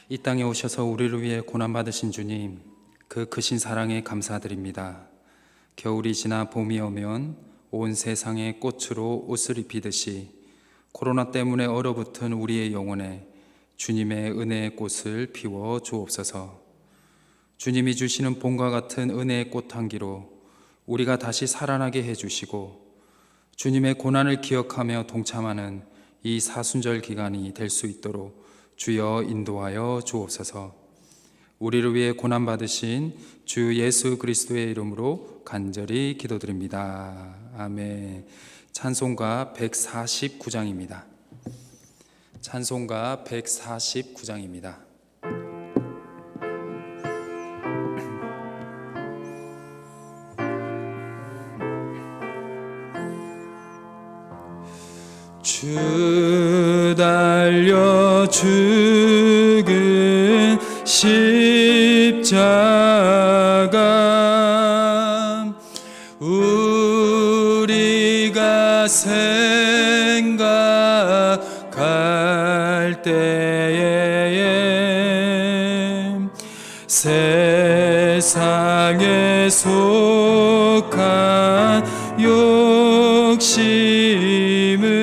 이 땅에 오셔서 우리를 위해 고난받으신 주님, 그 크신 사랑에 감사드립니다. 겨울이 지나 봄이 오면 온 세상에 꽃으로 옷을 입히듯이 코로나 때문에 얼어붙은 우리의 영혼에 주님의 은혜의 꽃을 피워 주옵소서. 주님이 주시는 봄과 같은 은혜의 꽃 향기로 우리가 다시 살아나게 해주시고, 주님의 고난을 기억하며 동참하는 이 사순절 기간이 될 수 있도록 주여 인도하여 주옵소서. 우리를 위해 고난받으신 주 예수 그리스도의 이름으로 간절히 기도드립니다. 아멘. 찬송가 149장입니다. 찬송가 149장입니다. 주 달려 죽은 십자가, 우리가 생각할 때에 세상에 속한 욕심을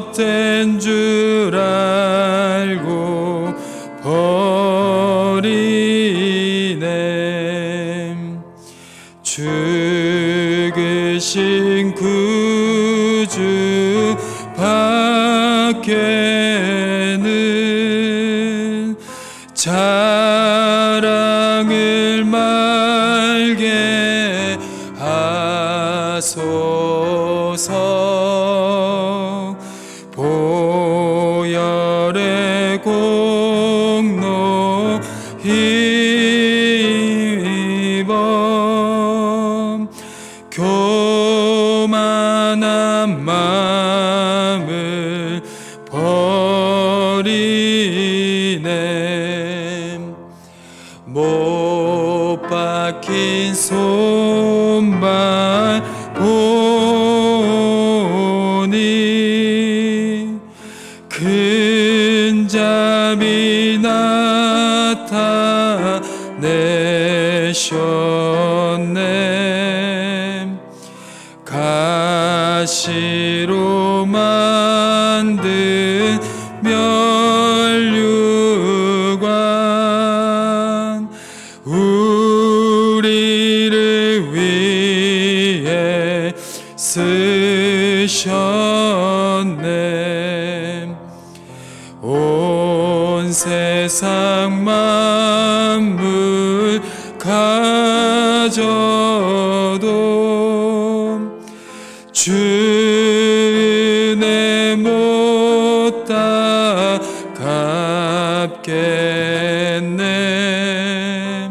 헛된 줄 알고 버리네. 죽으신 구주 밖에는 자랑을 말게 하소서. 보혈의 공로 힘입어 교만한 마음을 버리네. 못 박힌 손발 보니 큰 잠이 나타내셨네. 가시로 만든 면류관 우리를 위해 쓰셨네. 온 세상 만물 가져도 주 은혜 못 갚겠네.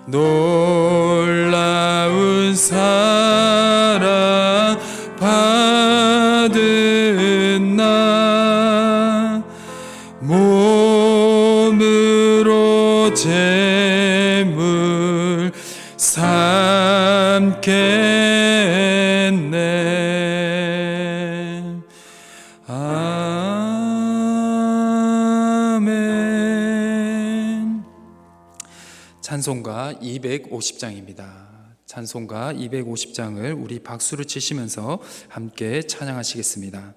놀라운 사랑 받은 나 몸으로 제물 삼겠네. 아멘. 찬송가 250장입니다. 찬송가 250장을 우리 박수를 치시면서 함께 찬양하시겠습니다.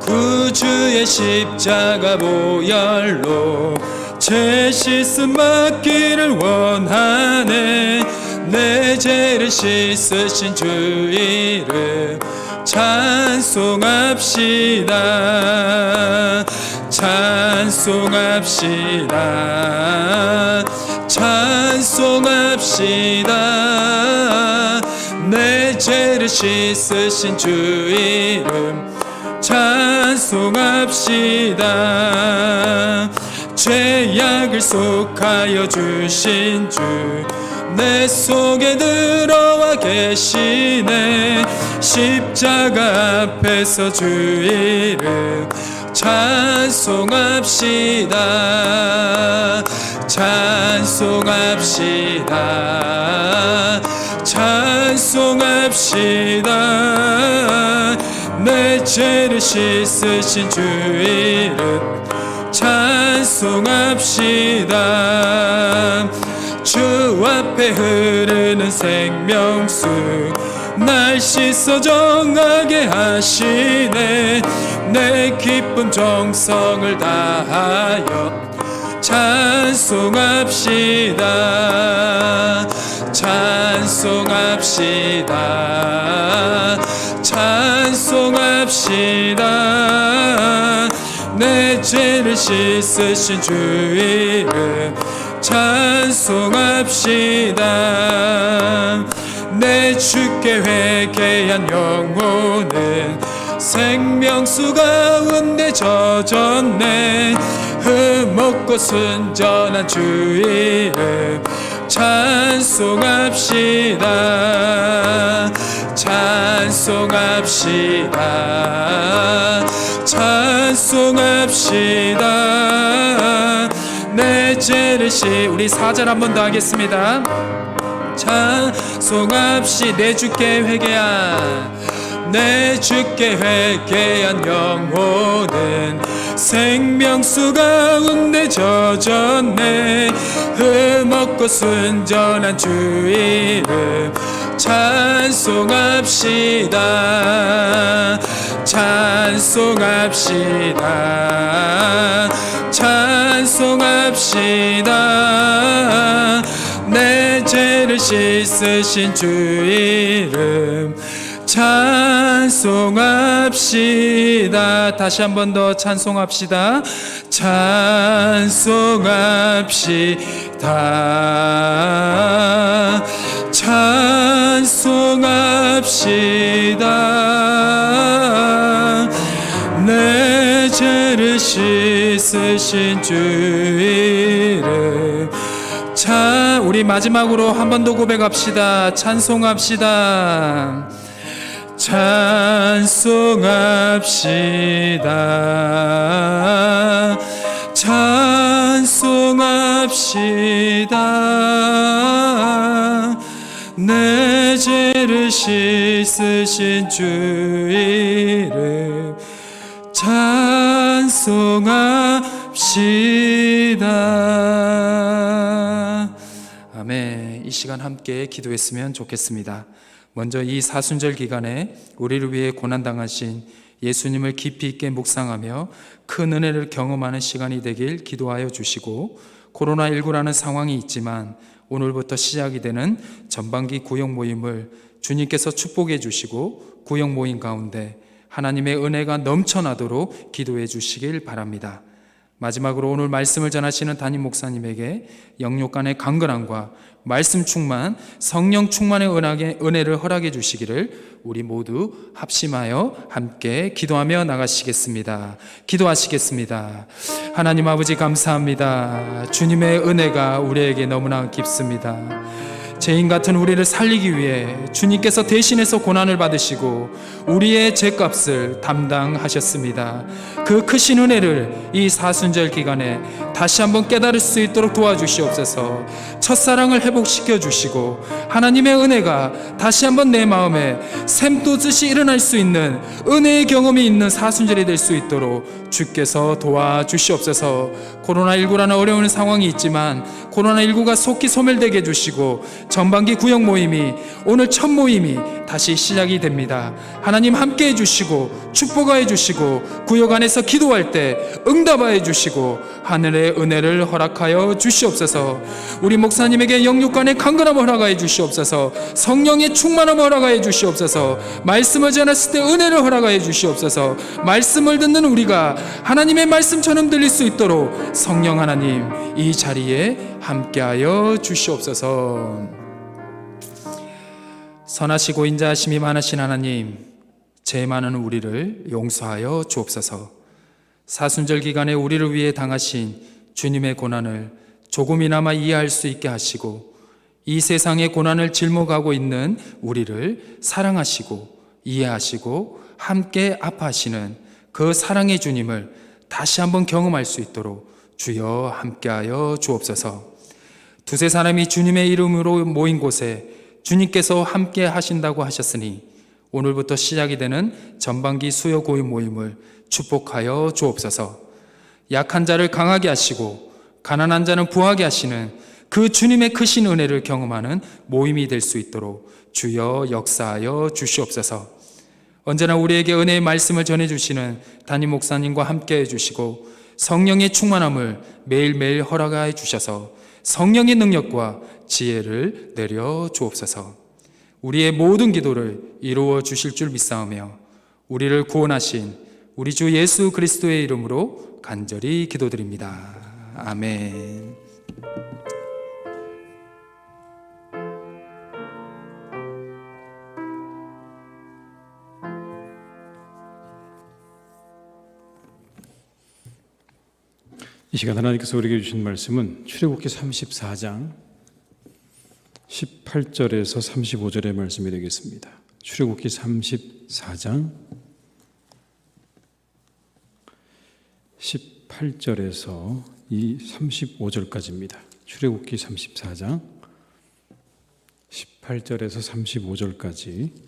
구주의 십자가 보혈로 죄 씻음 받기를 원하네. 내 죄를 씻으신 주 이름 찬송합시다. 찬송합시다. 찬송합시다. 내 죄를 씻으신 주 이름 찬송합시다. 죄악을 속하여 주신 주 내 속에 들어와 계시네. 십자가 앞에서 주 이름 찬송합시다. 찬송합시다. 찬송합시다. 내 죄를 씻으신 주 이름 찬송합시다. 주 앞에 흐르는 생명수 날 씻어 정하게 하시네. 내 기쁨 정성을 다하여 찬송합시다. 찬송합시다. 찬송합시다. 내 죄를 씻으신 주 이름 찬송합시다. 내 주께 회개한 영혼은 생명수 가운데 젖었네. 흠없고 순전한 주 이름 찬송합시다. 찬송합시다. 찬송합시다. 내 죄를 우리 4절 한 번 더 하겠습니다. 찬송합시다. 내 주께 회개한 영혼은 생명수 가운데 젖었네. 흠없고 순전한 주 이름 찬송합시다. 찬송합시다. 찬송합시다. 내 죄를 씻으신 주 이름 찬송합시다. 다시 한 번 더 찬송합시다. 찬송합시다. 찬송합시다. 내 죄를 씻으신 주 이름 우리 마지막으로 한 번 더 고백합시다. 찬송합시다. 찬송합시다. 찬송합시다. 내 죄를 씻으신 주 이름 찬송합시다. 아멘. 이 시간 함께 기도했으면 좋겠습니다. 먼저 이 사순절 기간에 우리를 위해 고난당하신 예수님을 깊이 있게 묵상하며 큰 은혜를 경험하는 시간이 되길 기도하여 주시고, 코로나19라는 상황이 있지만 오늘부터 시작이 되는 전반기 구역 모임을 주님께서 축복해 주시고 구역 모임 가운데 하나님의 은혜가 넘쳐나도록 기도해 주시길 바랍니다. 마지막으로 오늘 말씀을 전하시는 담임 목사님에게 영육간의 강건함과 말씀 충만, 성령 충만의 은혜를 허락해 주시기를 우리 모두 합심하여 함께 기도하며 나가시겠습니다. 기도하시겠습니다. 하나님 아버지 감사합니다. 주님의 은혜가 우리에게 너무나 깊습니다. 죄인 같은 우리를 살리기 위해 주님께서 대신해서 고난을 받으시고 우리의 죄값을 담당하셨습니다. 그 크신 은혜를 이 사순절 기간에 다시 한번 깨달을 수 있도록 도와주시옵소서. 첫사랑을 회복시켜 주시고 하나님의 은혜가 다시 한번 내 마음에 샘돋듯이 일어날 수 있는 은혜의 경험이 있는 사순절이 될 수 있도록 주께서 도와주시옵소서. 코로나19라는 어려운 상황이 있지만 코로나19가 속히 소멸되게 해주시고 전반기 구역 모임이 오늘 첫 모임이 다시 시작이 됩니다. 하나님 함께 해주시고 축복하여 주시고 구역 안에서 기도할 때 응답하여 주시고 하늘의 은혜를 허락하여 주시옵소서. 우리 목사님에게 영육간의 강건함을 허락하여 주시옵소서. 성령의 충만함을 허락하여 주시옵소서. 말씀을 전했을 때 은혜를 허락하여 주시옵소서. 말씀을 듣는 우리가 하나님의 말씀처럼 들릴 수 있도록 성령 하나님 이 자리에 함께하여 주시옵소서. 선하시고 인자하심이 많으신 하나님, 죄 많은 우리를 용서하여 주옵소서. 사순절 기간에 우리를 위해 당하신 주님의 고난을 조금이나마 이해할 수 있게 하시고 이 세상의 고난을 짊어가고 있는 우리를 사랑하시고 이해하시고 함께 아파하시는 그 사랑의 주님을 다시 한번 경험할 수 있도록 주여 함께하여 주옵소서. 두세 사람이 주님의 이름으로 모인 곳에 주님께서 함께 하신다고 하셨으니 오늘부터 시작이 되는 전반기 수요 고유 모임을 축복하여 주옵소서. 약한 자를 강하게 하시고 가난한 자는 부하게 하시는 그 주님의 크신 은혜를 경험하는 모임이 될 수 있도록 주여 역사하여 주시옵소서. 언제나 우리에게 은혜의 말씀을 전해주시는 담임 목사님과 함께 해주시고 성령의 충만함을 매일매일 허락하여 주셔서 성령의 능력과 지혜를 내려 주옵소서. 우리의 모든 기도를 이루어 주실 줄 믿사오며 우리를 구원하신 우리 주 예수 그리스도의 이름으로 간절히 기도드립니다. 아멘. 이 시간 하나님께서 우리에게 주신 말씀은 출애굽기 34장 18절에서 35절의 말씀이 되겠습니다. 출애굽기 34장 18절에서 이 35절까지입니다. 출애굽기 34장 18절에서 35절까지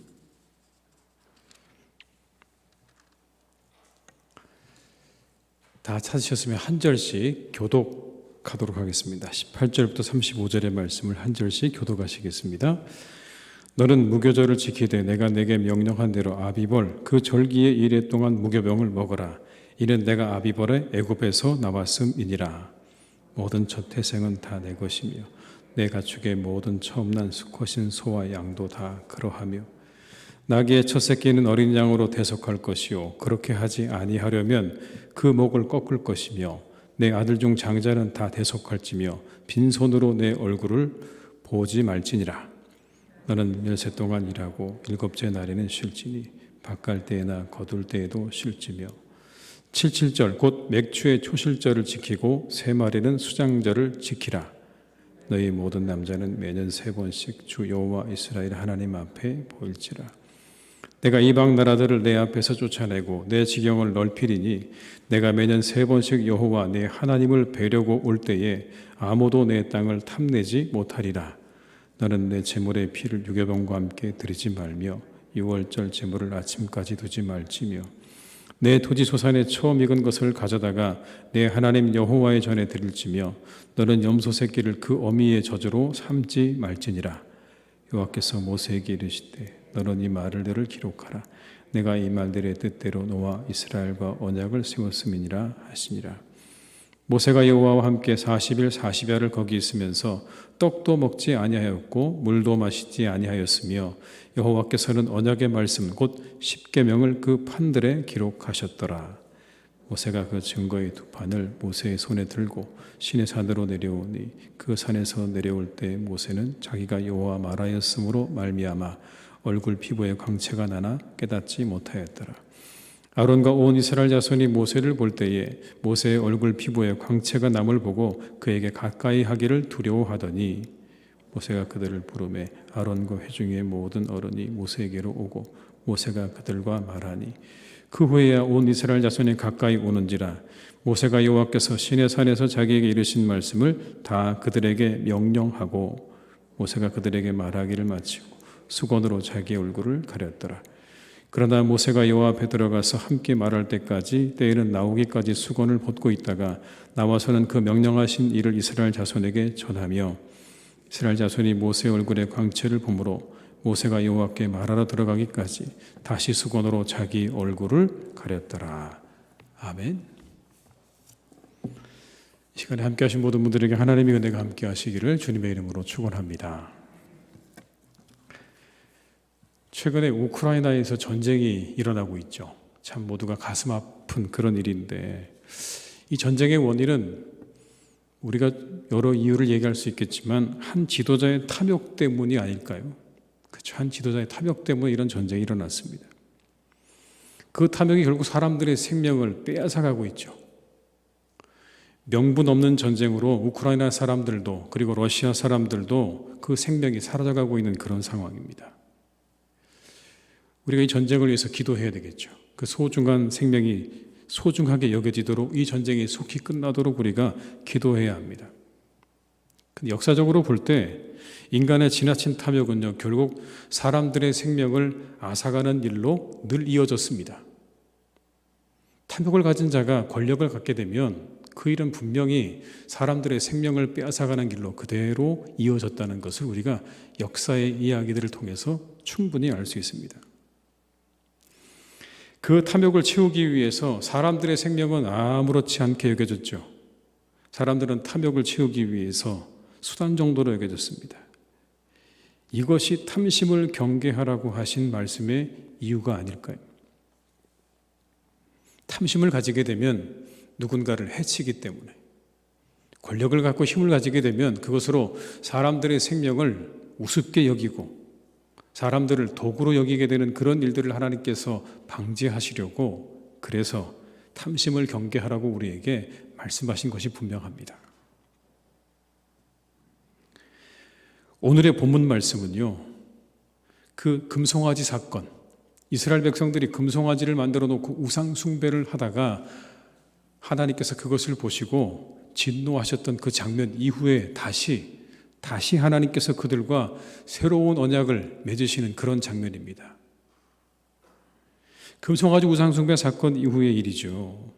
다 찾으셨으면 한 절씩 교독하도록 하겠습니다. 18절부터 35절의 말씀을 한 절씩 교독하시겠습니다. 너는 무교절을 지키되 내가 내게 명령한 대로 아비벌 그 절기의 이래 동안 무교병을 먹어라. 이는 내가 아비벌의 애굽에서 나왔음이니라. 모든 첫 태생은 다 내 것이며 내 가축의 모든 처음 난 수컷인 소와 양도 다 그러하며 나귀의 첫 새끼는 어린 양으로 대속할 것이요 그렇게 하지 아니하려면 그 목을 꺾을 것이며 내 아들 중 장자는 다 대속할지며 빈손으로 내 얼굴을 보지 말지니라. 너는 멸세 동안 일하고 일곱째 날에는 쉴지니 밭갈 때나 거둘 때에도 쉴지며 77절 곧 맥추의 초실절을 지키고 세 마리는 수장절을 지키라. 너희 모든 남자는 매년 3번씩 주 여호와 이스라엘 하나님 앞에 보일지라. 내가 이방 나라들을 내 앞에서 쫓아내고 내 지경을 넓히리니 내가 매년 3번씩 여호와 내 하나님을 뵈려고 올 때에 아무도 내 땅을 탐내지 못하리라. 너는 내 제물의 피를 유교병과 함께 드리지 말며 유월절 제물을 아침까지 두지 말지며 내 토지 소산에 처음 익은 것을 가져다가 내 하나님 여호와의 전에 드릴지며 너는 염소 새끼를 그 어미의 젖으로 삼지 말지니라. 여호와께서 모세에게 이르시되 너는 이 말들을 기록하라. 내가 이 말들의 뜻대로 너와 이스라엘과 언약을 세웠음이니라 하시니라. 모세가 여호와와 함께 40일 40야를 거기 있으면서 떡도 먹지 아니하였고 물도 마시지 아니하였으며 여호와께서는 언약의 말씀 곧 십계명을 그 판들에 기록하셨더라. 모세가 그 증거의 두 판을 모세의 손에 들고 시내 산으로 내려오니 그 산에서 내려올 때 모세는 자기가 여호와 말하였으므로 말미암아 얼굴 피부에 광채가 나나 깨닫지 못하였더라. 아론과 온 이스라엘 자손이 모세를 볼 때에 모세의 얼굴 피부에 광채가 남을 보고 그에게 가까이 하기를 두려워하더니 모세가 그들을 부르매 아론과 회중의 모든 어른이 모세에게로 오고 모세가 그들과 말하니 그 후에야 온 이스라엘 자손이 가까이 오는지라. 모세가 여호와께서 시내산에서 자기에게 이르신 말씀을 다 그들에게 명령하고 모세가 그들에게 말하기를 마치고 수건으로 자기 얼굴을 가렸더라. 그러나 모세가 여호와 앞에 들어가서 함께 말할 때까지 때에는 나오기까지 수건을 벗고 있다가 나와서는 그 명령하신 일을 이스라엘 자손에게 전하며 이스라엘 자손이 모세의 얼굴에 광채를 보므로 모세가 여호와께 말하러 들어가기까지 다시 수건으로 자기 얼굴을 가렸더라. 아멘. 이 시간에 함께 하신 모든 분들에게 하나님의 은혜가 함께 하시기를 주님의 이름으로 축원합니다. 최근에 우크라이나에서 전쟁이 일어나고 있죠. 참 모두가 가슴 아픈 그런 일인데 이 전쟁의 원인은 우리가 여러 이유를 얘기할 수 있겠지만 한 지도자의 탐욕 때문이 아닐까요? 그렇죠. 한 지도자의 탐욕 때문에 이런 전쟁이 일어났습니다. 그 탐욕이 결국 사람들의 생명을 빼앗아가고 있죠. 명분 없는 전쟁으로 우크라이나 사람들도 그리고 러시아 사람들도 그 생명이 사라져가고 있는 그런 상황입니다. 우리가 이 전쟁을 위해서 기도해야 되겠죠. 그 소중한 생명이 소중하게 여겨지도록 이 전쟁이 속히 끝나도록 우리가 기도해야 합니다. 근데 역사적으로 볼 때 인간의 지나친 탐욕은요, 결국 사람들의 생명을 앗아가는 일로 늘 이어졌습니다. 탐욕을 가진 자가 권력을 갖게 되면 그 일은 분명히 사람들의 생명을 빼앗아가는 길로 그대로 이어졌다는 것을 우리가 역사의 이야기들을 통해서 충분히 알 수 있습니다. 그 탐욕을 채우기 위해서 사람들의 생명은 아무렇지 않게 여겨졌죠. 사람들은 탐욕을 채우기 위해서 수단 정도로 여겨졌습니다. 이것이 탐심을 경계하라고 하신 말씀의 이유가 아닐까요? 탐심을 가지게 되면 누군가를 해치기 때문에, 권력을 갖고 힘을 가지게 되면 그것으로 사람들의 생명을 우습게 여기고 사람들을 도구로 여기게 되는 그런 일들을 하나님께서 방지하시려고, 그래서 탐심을 경계하라고 우리에게 말씀하신 것이 분명합니다. 오늘의 본문 말씀은요, 그 금송아지 사건, 이스라엘 백성들이 금송아지를 만들어 놓고 우상 숭배를 하다가 하나님께서 그것을 보시고 진노하셨던 그 장면 이후에 다시 하나님께서 그들과 새로운 언약을 맺으시는 그런 장면입니다. 금송아지 우상 숭배 사건 이후의 일이죠.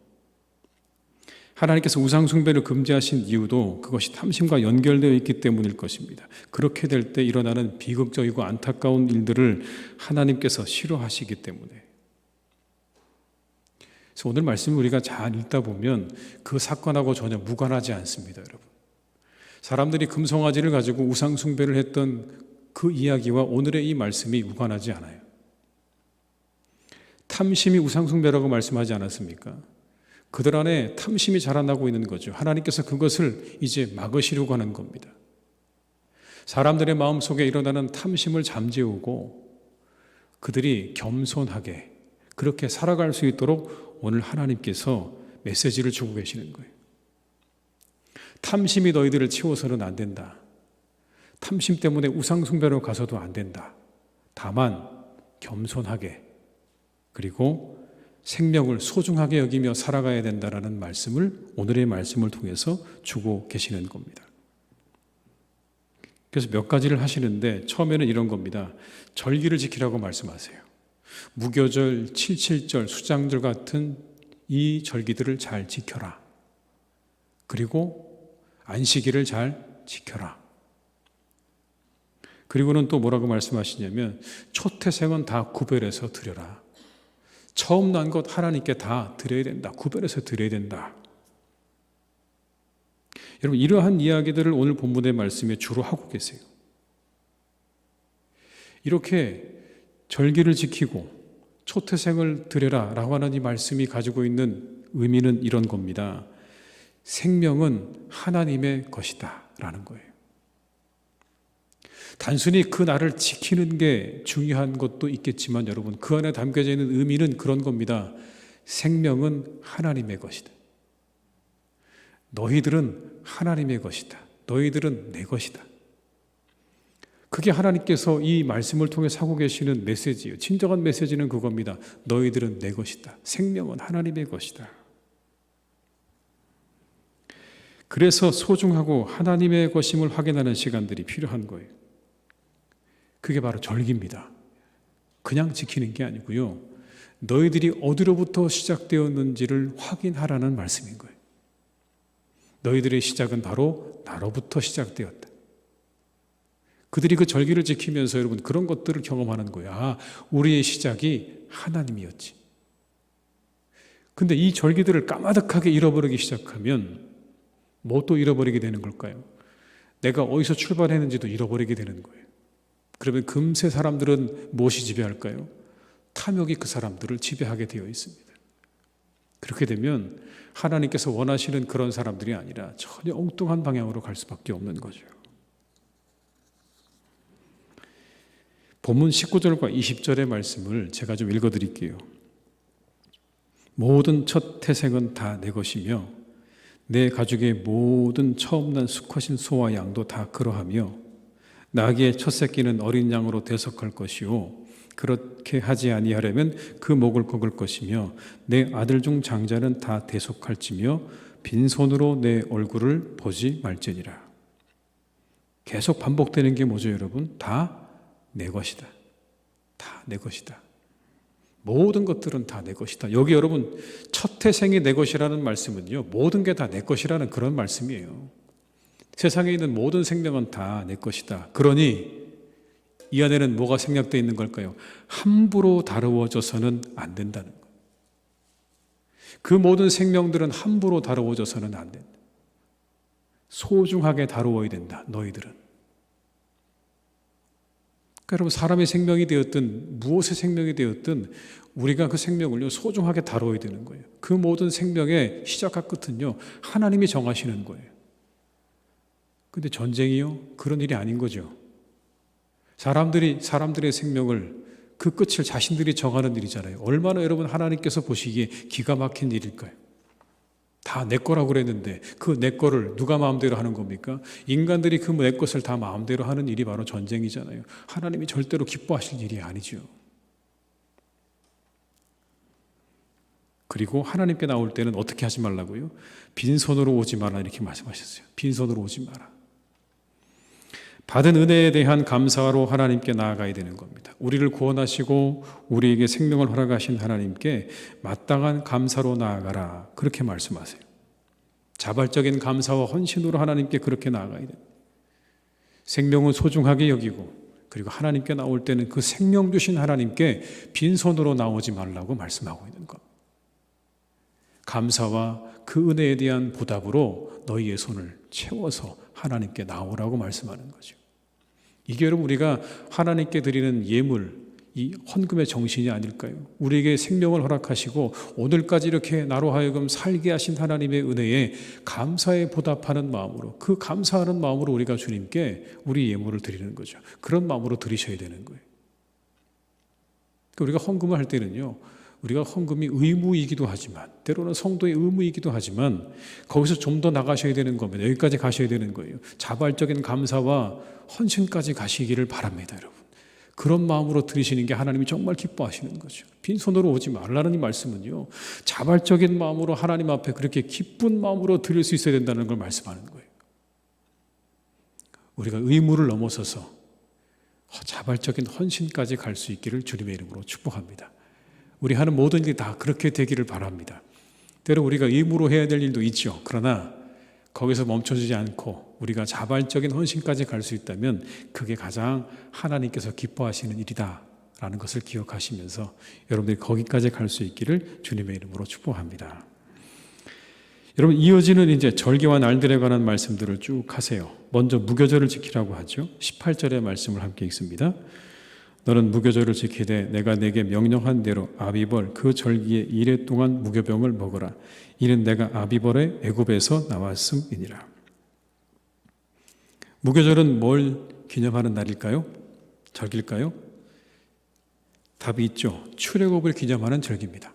하나님께서 우상 숭배를 금지하신 이유도 그것이 탐심과 연결되어 있기 때문일 것입니다. 그렇게 될 때 일어나는 비극적이고 안타까운 일들을 하나님께서 싫어하시기 때문에. 그래서 오늘 말씀을 우리가 잘 읽다 보면 그 사건하고 전혀 무관하지 않습니다, 여러분. 사람들이 금송아지를 가지고 우상 숭배를 했던 그 이야기와 오늘의 이 말씀이 무관하지 않아요. 탐심이 우상 숭배라고 말씀하지 않았습니까? 그들 안에 탐심이 자라나고 있는 거죠. 하나님께서 그것을 이제 막으시려고 하는 겁니다. 사람들의 마음속에 일어나는 탐심을 잠재우고 그들이 겸손하게 그렇게 살아갈 수 있도록 오늘 하나님께서 메시지를 주고 계시는 거예요. 탐심이 너희들을 채워서는 안 된다. 탐심 때문에 우상 숭배로 가서도 안 된다. 다만 겸손하게 그리고 생명을 소중하게 여기며 살아가야 된다라는 말씀을 오늘의 말씀을 통해서 주고 계시는 겁니다. 그래서 몇 가지를 하시는데 처음에는 이런 겁니다. 절기를 지키라고 말씀하세요. 무교절, 칠칠절, 수장절 같은 이 절기들을 잘 지켜라. 그리고 안식일을 잘 지켜라. 그리고는 또 뭐라고 말씀하시냐면 초태생은 다 구별해서 드려라. 처음 난 것 하나님께 다 드려야 된다. 구별해서 드려야 된다. 여러분, 이러한 이야기들을 오늘 본문의 말씀에 주로 하고 계세요. 이렇게 절기를 지키고 초태생을 드려라 라고 하는 이 말씀이 가지고 있는 의미는 이런 겁니다. 생명은 하나님의 것이다 라는 거예요. 단순히 그 날을 지키는 게 중요한 것도 있겠지만 여러분, 그 안에 담겨져 있는 의미는 그런 겁니다. 생명은 하나님의 것이다. 너희들은 하나님의 것이다. 너희들은 내 것이다. 그게 하나님께서 이 말씀을 통해서 하고 계시는 메시지예요. 진정한 메시지는 그겁니다. 너희들은 내 것이다. 생명은 하나님의 것이다. 그래서 소중하고 하나님의 것임을 확인하는 시간들이 필요한 거예요. 그게 바로 절기입니다. 그냥 지키는 게 아니고요. 너희들이 어디로부터 시작되었는지를 확인하라는 말씀인 거예요. 너희들의 시작은 바로 나로부터 시작되었다. 그들이 그 절기를 지키면서 여러분 그런 것들을 경험하는 거예요. 아, 우리의 시작이 하나님이었지. 근데 이 절기들을 까마득하게 잃어버리기 시작하면 뭐 또 잃어버리게 되는 걸까요? 내가 어디서 출발했는지도 잃어버리게 되는 거예요. 그러면 금세 사람들은 무엇이 지배할까요? 탐욕이 그 사람들을 지배하게 되어 있습니다. 그렇게 되면 하나님께서 원하시는 그런 사람들이 아니라 전혀 엉뚱한 방향으로 갈 수밖에 없는 거죠. 본문 19절과 20절의 말씀을 제가 좀 읽어드릴게요. 모든 첫 태생은 다 내 것이며 내 가죽의 모든 처음 난 수컷인 소와 양도 다 그러하며 나귀의 첫 새끼는 어린 양으로 대속할 것이요 그렇게 하지 아니하려면 그 목을 꺾을 것이며 내 아들 중 장자는 다 대속할지며 빈손으로 내 얼굴을 보지 말지니라. 계속 반복되는 게 뭐죠, 여러분? 다 내 것이다. 다 내 것이다. 모든 것들은 다 내 것이다. 여기 여러분 첫 태생이 내 것이라는 말씀은요, 모든 게 다 내 것이라는 그런 말씀이에요. 세상에 있는 모든 생명은 다 내 것이다. 그러니 이 안에는 뭐가 생략되어 있는 걸까요? 함부로 다루어져서는 안 된다는 거예요. 그 모든 생명들은 함부로 다루어져서는 안 된다. 소중하게 다루어야 된다. 너희들은. 그러니까 여러분, 사람의 생명이 되었든 무엇의 생명이 되었든 우리가 그 생명을요 소중하게 다뤄야 되는 거예요. 그 모든 생명의 시작과 끝은요 하나님이 정하시는 거예요. 근데 전쟁이요? 그런 일이 아닌 거죠. 사람들의 생명을 그 끝을 자신들이 정하는 일이잖아요. 얼마나 여러분 하나님께서 보시기에 기가 막힌 일일까요? 다 내 거라고 그랬는데 그 내 거를 누가 마음대로 하는 겁니까? 인간들이 그 내 것을 다 마음대로 하는 일이 바로 전쟁이잖아요. 하나님이 절대로 기뻐하실 일이 아니죠. 그리고 하나님께 나올 때는 어떻게 하지 말라고요? 빈손으로 오지 마라 이렇게 말씀하셨어요. 빈손으로 오지 마라. 받은 은혜에 대한 감사로 하나님께 나아가야 되는 겁니다. 우리를 구원하시고 우리에게 생명을 허락하신 하나님께 마땅한 감사로 나아가라 그렇게 말씀하세요. 자발적인 감사와 헌신으로 하나님께 그렇게 나아가야 됩니다. 생명은 소중하게 여기고 그리고 하나님께 나올 때는 그 생명 주신 하나님께 빈손으로 나오지 말라고 말씀하고 있는 것. 감사와 그 은혜에 대한 보답으로 너희의 손을 채워서 하나님께 나오라고 말씀하는 거죠. 이게 여러분 우리가 하나님께 드리는 예물, 이 헌금의 정신이 아닐까요? 우리에게 생명을 허락하시고 오늘까지 이렇게 나로 하여금 살게 하신 하나님의 은혜에 감사에 보답하는 마음으로, 그 감사하는 마음으로 우리가 주님께 우리 예물을 드리는 거죠. 그런 마음으로 드리셔야 되는 거예요. 우리가 헌금을 할 때는요, 우리가 헌금이 의무이기도 하지만 때로는 성도의 의무이기도 하지만 거기서 좀 더 나가셔야 되는 겁니다. 여기까지 가셔야 되는 거예요. 자발적인 감사와 헌신까지 가시기를 바랍니다, 여러분. 그런 마음으로 드리시는 게 하나님이 정말 기뻐하시는 거죠. 빈손으로 오지 말라는 이 말씀은요, 자발적인 마음으로 하나님 앞에 그렇게 기쁜 마음으로 드릴 수 있어야 된다는 걸 말씀하는 거예요. 우리가 의무를 넘어서서 자발적인 헌신까지 갈 수 있기를 주님의 이름으로 축복합니다. 우리 하는 모든 일이 다 그렇게 되기를 바랍니다. 때로 우리가 의무로 해야 될 일도 있죠. 그러나 거기서 멈춰지지 않고 우리가 자발적인 헌신까지 갈 수 있다면 그게 가장 하나님께서 기뻐하시는 일이다라는 것을 기억하시면서 여러분들이 거기까지 갈 수 있기를 주님의 이름으로 축복합니다. 여러분, 이어지는 이제 절기와 날들에 관한 말씀들을 쭉 하세요. 먼저 무교절을 지키라고 하죠. 18절의 말씀을 함께 읽습니다. 너는 무교절을 지키되 내가 내게 명령한 대로 아비벌 그 절기의 이래 동안 무교병을 먹어라. 이는 내가 아비벌의 애굽에서 나왔음이니라. 무교절은 뭘 기념하는 날일까요? 절기일까요? 답이 있죠. 출애굽을 기념하는 절기입니다.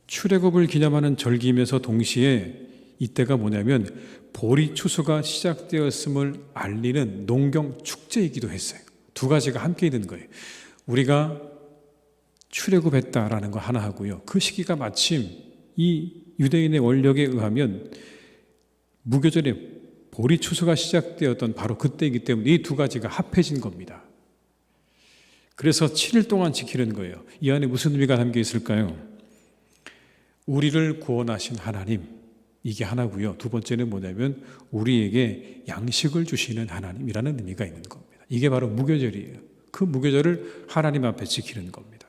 출애굽을 기념하는 절기이면서 동시에 이때가 뭐냐면 보리 추수가 시작되었음을 알리는 농경 축제이기도 했어요. 두 가지가 함께 있는 거예요. 우리가 출애굽했다라는 거 하나 하고요. 그 시기가 마침 이 유대인의 원력에 의하면 무교절에 보리 추수가 시작되었던 바로 그때이기 때문에 이 두 가지가 합해진 겁니다. 그래서 7일 동안 지키는 거예요. 이 안에 무슨 의미가 담겨 있을까요? 우리를 구원하신 하나님, 이게 하나고요. 두 번째는 뭐냐면 우리에게 양식을 주시는 하나님이라는 의미가 있는 겁니다. 이게 바로 무교절이에요. 그 무교절을 하나님 앞에 지키는 겁니다.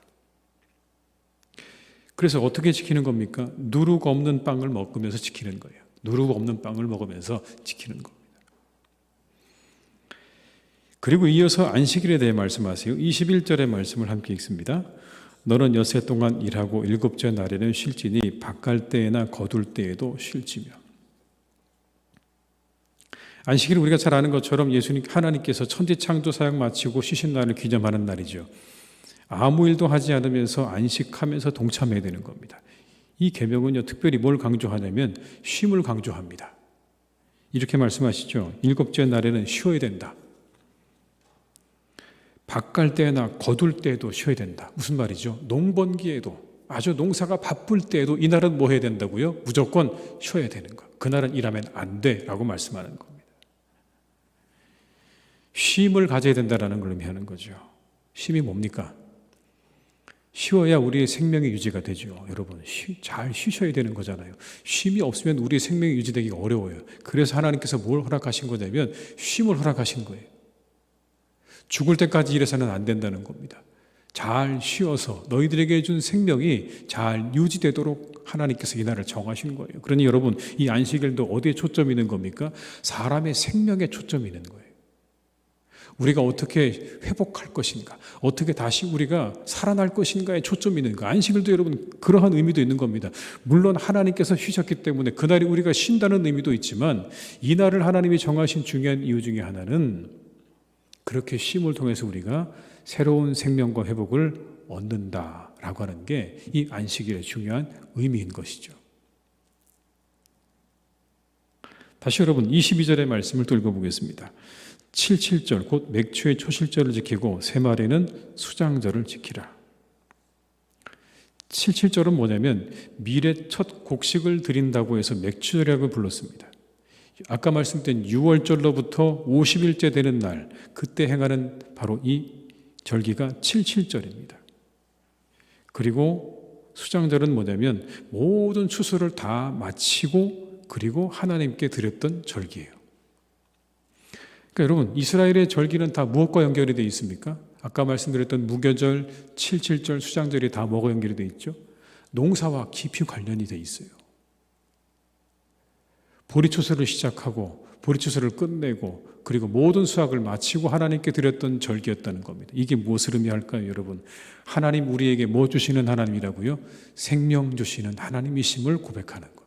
그래서 어떻게 지키는 겁니까? 누룩 없는 빵을 먹으면서 지키는 거예요. 누룩 없는 빵을 먹으면서 지키는 겁니다. 그리고 이어서 안식일에 대해 말씀하세요. 21절의 말씀을 함께 읽습니다. 너는 엿새 동안 일하고 일곱째 날에는 쉴지니 밭갈 때에나 거둘 때에도 쉴지며. 안식일은 우리가 잘 아는 것처럼 예수님 하나님께서 천지 창조 사역 마치고 쉬신 날을 기념하는 날이죠. 아무 일도 하지 않으면서 안식하면서 동참해야 되는 겁니다. 이 계명은요, 특별히 뭘 강조하냐면 쉼을 강조합니다. 이렇게 말씀하시죠. 일곱째 날에는 쉬어야 된다. 밭갈 때나 거둘 때에도 쉬어야 된다. 무슨 말이죠? 농번기에도, 아주 농사가 바쁠 때에도 이날은 뭐 해야 된다고요? 무조건 쉬어야 되는 것. 그날은 일하면 안 돼 라고 말씀하는 겁니다. 쉼을 가져야 된다는 걸 의미하는 거죠. 쉼이 뭡니까? 쉬어야 우리의 생명이 유지가 되죠. 여러분, 잘 쉬셔야 되는 거잖아요. 쉼이 없으면 우리의 생명이 유지되기가 어려워요. 그래서 하나님께서 뭘 허락하신 거냐면 쉼을 허락하신 거예요. 죽을 때까지 일해서는 안 된다는 겁니다. 잘 쉬어서 너희들에게 준 생명이 잘 유지되도록 하나님께서 이 날을 정하신 거예요. 그러니 여러분, 이 안식일도 어디에 초점이 있는 겁니까? 사람의 생명에 초점이 있는 거예요. 우리가 어떻게 회복할 것인가, 어떻게 다시 우리가 살아날 것인가에 초점이 있는 거. 안식일도 여러분 그러한 의미도 있는 겁니다. 물론 하나님께서 쉬셨기 때문에 그날이 우리가 쉰다는 의미도 있지만, 이 날을 하나님이 정하신 중요한 이유 중에 하나는 그렇게 쉼을 통해서 우리가 새로운 생명과 회복을 얻는다라고 하는 게 이 안식일의 중요한 의미인 것이죠. 다시 여러분 22절의 말씀을 또 읽어보겠습니다. 77절 곧 맥추의 초실절을 지키고 새말에는 수장절을 지키라. 77절은 뭐냐면 미래 첫 곡식을 드린다고 해서 맥추절이라고 불렀습니다. 아까 말씀드린 6월절로부터 50일째 되는 날, 그때 행하는 바로 이 절기가 77절입니다. 그리고 수장절은 뭐냐면 모든 추수를 다 마치고 그리고 하나님께 드렸던 절기예요. 그러니까 여러분, 이스라엘의 절기는 다 무엇과 연결이 되어 있습니까? 아까 말씀드렸던 무교절, 77절, 수장절이 다 뭐가 연결이 되어 있죠? 농사와 깊이 관련이 되어 있어요. 보리추수를 시작하고 보리추수를 끝내고 그리고 모든 수확을 마치고 하나님께 드렸던 절기였다는 겁니다. 이게 무엇을 의미할까요, 여러분? 하나님 우리에게 뭐 주시는 하나님이라고요? 생명 주시는 하나님이심을 고백하는 거예요.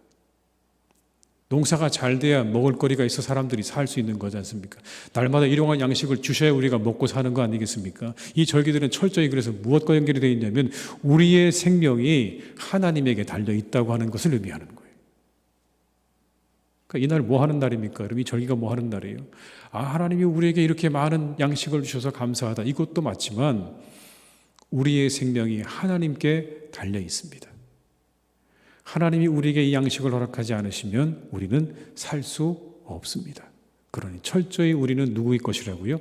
농사가 잘 돼야 먹을거리가 있어 사람들이 살 수 있는 거지 않습니까? 날마다 일용할 양식을 주셔야 우리가 먹고 사는 거 아니겠습니까? 이 절기들은 철저히 그래서 무엇과 연결이 되어 있냐면 우리의 생명이 하나님에게 달려 있다고 하는 것을 의미하는 거예요. 그러니까 이날 뭐 하는 날입니까? 여러분, 이 절기가 뭐 하는 날이에요? 하나님이 우리에게 이렇게 많은 양식을 주셔서 감사하다. 이것도 맞지만 우리의 생명이 하나님께 달려 있습니다. 하나님이 우리에게 이 양식을 허락하지 않으시면 우리는 살 수 없습니다. 그러니 철저히 우리는 누구의 것이라고요?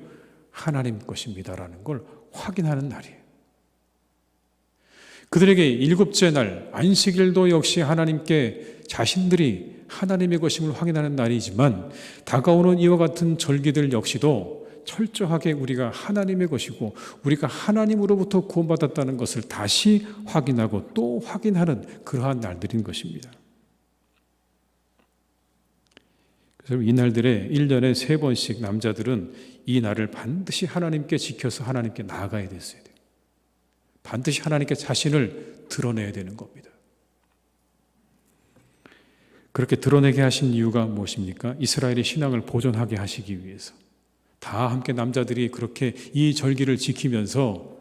하나님 것입니다라는 걸 확인하는 날이에요. 그들에게 7째 날 안식일도 역시 하나님께 자신들이 하나님의 것임을 확인하는 날이지만, 다가오는 이와 같은 절기들 역시도 철저하게 우리가 하나님의 것이고 우리가 하나님으로부터 구원받았다는 것을 다시 확인하고 또 확인하는 그러한 날들인 것입니다. 그래서 이 날들에 1년에 3번씩 남자들은 이 날을 반드시 하나님께 지켜서 하나님께 나아가야 됐어야 돼요. 반드시 하나님께 자신을 드러내야 되는 겁니다. 그렇게 드러내게 하신 이유가 무엇입니까? 이스라엘의 신앙을 보존하게 하시기 위해서. 다 함께 남자들이 그렇게 이 절기를 지키면서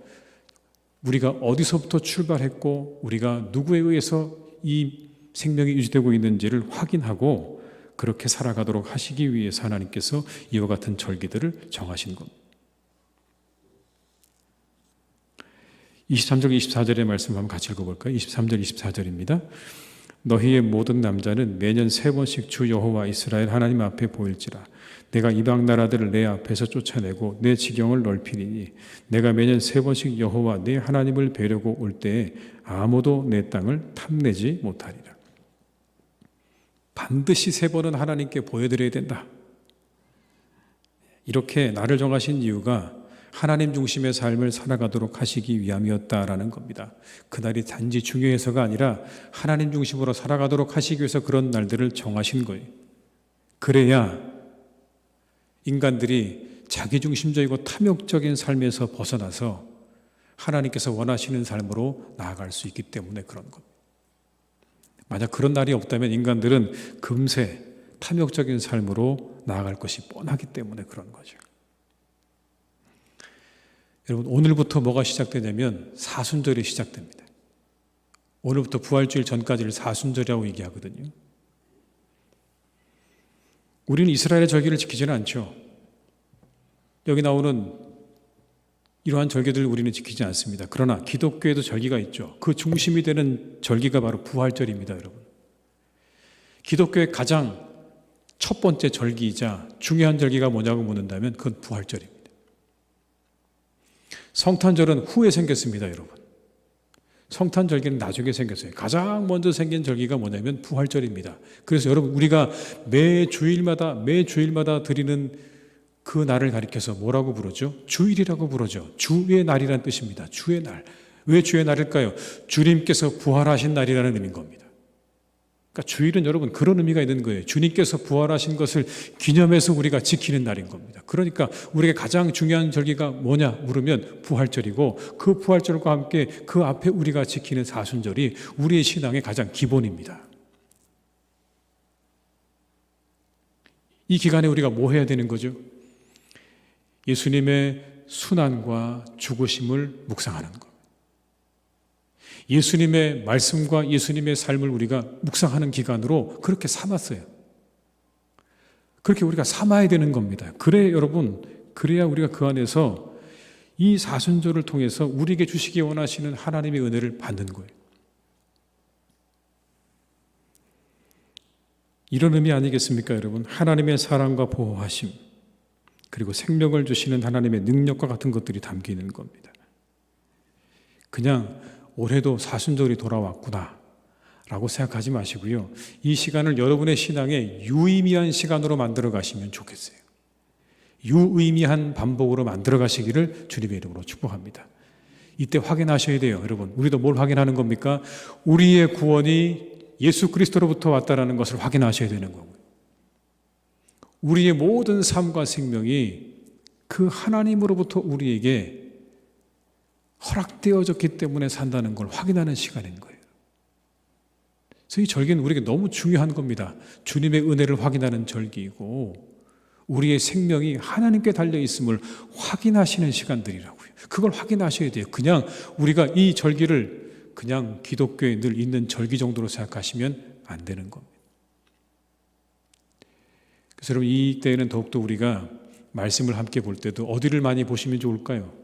우리가 어디서부터 출발했고 우리가 누구에 의해서 이 생명이 유지되고 있는지를 확인하고 그렇게 살아가도록 하시기 위해서 하나님께서 이와 같은 절기들을 정하신 겁니다. 23절 24절의 말씀 한번 같이 읽어볼까요? 23절 24절입니다. 너희의 모든 남자는 매년 3번씩 주 여호와 이스라엘 하나님 앞에 보일지라. 내가 이방 나라들을 내 앞에서 쫓아내고 내 지경을 넓히리니 내가 매년 3번씩 여호와 내 하나님을 뵈려고 올 때에 아무도 내 땅을 탐내지 못하리라. 반드시 3번은 하나님께 보여드려야 된다. 이렇게 나를 정하신 이유가 하나님 중심의 삶을 살아가도록 하시기 위함이었다라는 겁니다. 그날이 단지 중요해서가 아니라 하나님 중심으로 살아가도록 하시기 위해서 그런 날들을 정하신 거예요. 그래야 인간들이 자기중심적이고 탐욕적인 삶에서 벗어나서 하나님께서 원하시는 삶으로 나아갈 수 있기 때문에 그런 겁니다. 만약 그런 날이 없다면 인간들은 금세 탐욕적인 삶으로 나아갈 것이 뻔하기 때문에 그런 거죠. 여러분, 오늘부터 뭐가 시작되냐면 사순절이 시작됩니다. 오늘부터 부활주일 전까지를 사순절이라고 얘기하거든요. 우리는 이스라엘의 절기를 지키지는 않죠. 여기 나오는 이러한 절기들을 우리는 지키지 않습니다. 그러나 기독교에도 절기가 있죠. 그 중심이 되는 절기가 바로 부활절입니다, 여러분. 기독교의 가장 첫 번째 절기이자 중요한 절기가 뭐냐고 묻는다면 그건 부활절입니다. 성탄절은 후에 생겼습니다, 여러분. 성탄절기는 나중에 생겼어요. 가장 먼저 생긴 절기가 뭐냐면 부활절입니다. 그래서 여러분, 우리가 매 주일마다 드리는 그 날을 가리켜서 뭐라고 부르죠? 주일이라고 부르죠. 주의 날이라는 뜻입니다. 주의 날. 왜 주의 날일까요? 주님께서 부활하신 날이라는 의미인 겁니다. 그러니까 주일은 여러분 그런 의미가 있는 거예요. 주님께서 부활하신 것을 기념해서 우리가 지키는 날인 겁니다. 그러니까 우리에게 가장 중요한 절기가 뭐냐 물으면 부활절이고, 그 부활절과 함께 그 앞에 우리가 지키는 사순절이 우리의 신앙의 가장 기본입니다. 이 기간에 우리가 뭐 해야 되는 거죠? 예수님의 순환과 죽으심을 묵상하는 것. 예수님의 말씀과 예수님의 삶을 우리가 묵상하는 기간으로 그렇게 삼았어요. 그렇게 우리가 삼아야 되는 겁니다. 그래 여러분, 그래야 우리가 그 안에서 이 사순절을 통해서 우리에게 주시기 원하시는 하나님의 은혜를 받는 거예요. 이런 의미 아니겠습니까, 여러분? 하나님의 사랑과 보호하심, 그리고 생명을 주시는 하나님의 능력과 같은 것들이 담겨 있는 겁니다. 그냥 올해도 사순절이 돌아왔구나 라고 생각하지 마시고요. 이 시간을 여러분의 신앙에 유의미한 시간으로 만들어 가시면 좋겠어요. 유의미한 반복으로 만들어 가시기를 주님의 이름으로 축복합니다. 이때 확인하셔야 돼요, 여러분. 우리도 뭘 확인하는 겁니까? 우리의 구원이 예수 그리스도로부터 왔다는 것을 확인하셔야 되는 거고요. 우리의 모든 삶과 생명이 그 하나님으로부터 우리에게 허락되어졌기 때문에 산다는 걸 확인하는 시간인 거예요. 그래서 이 절기는 우리에게 너무 중요한 겁니다. 주님의 은혜를 확인하는 절기이고, 우리의 생명이 하나님께 달려있음을 확인하시는 시간들이라고요. 그걸 확인하셔야 돼요. 그냥 우리가 이 절기를 그냥 기독교에 늘 있는 절기 정도로 생각하시면 안 되는 겁니다. 그래서 여러분, 이때에는 더욱더 우리가 말씀을 함께 볼 때도 어디를 많이 보시면 좋을까요?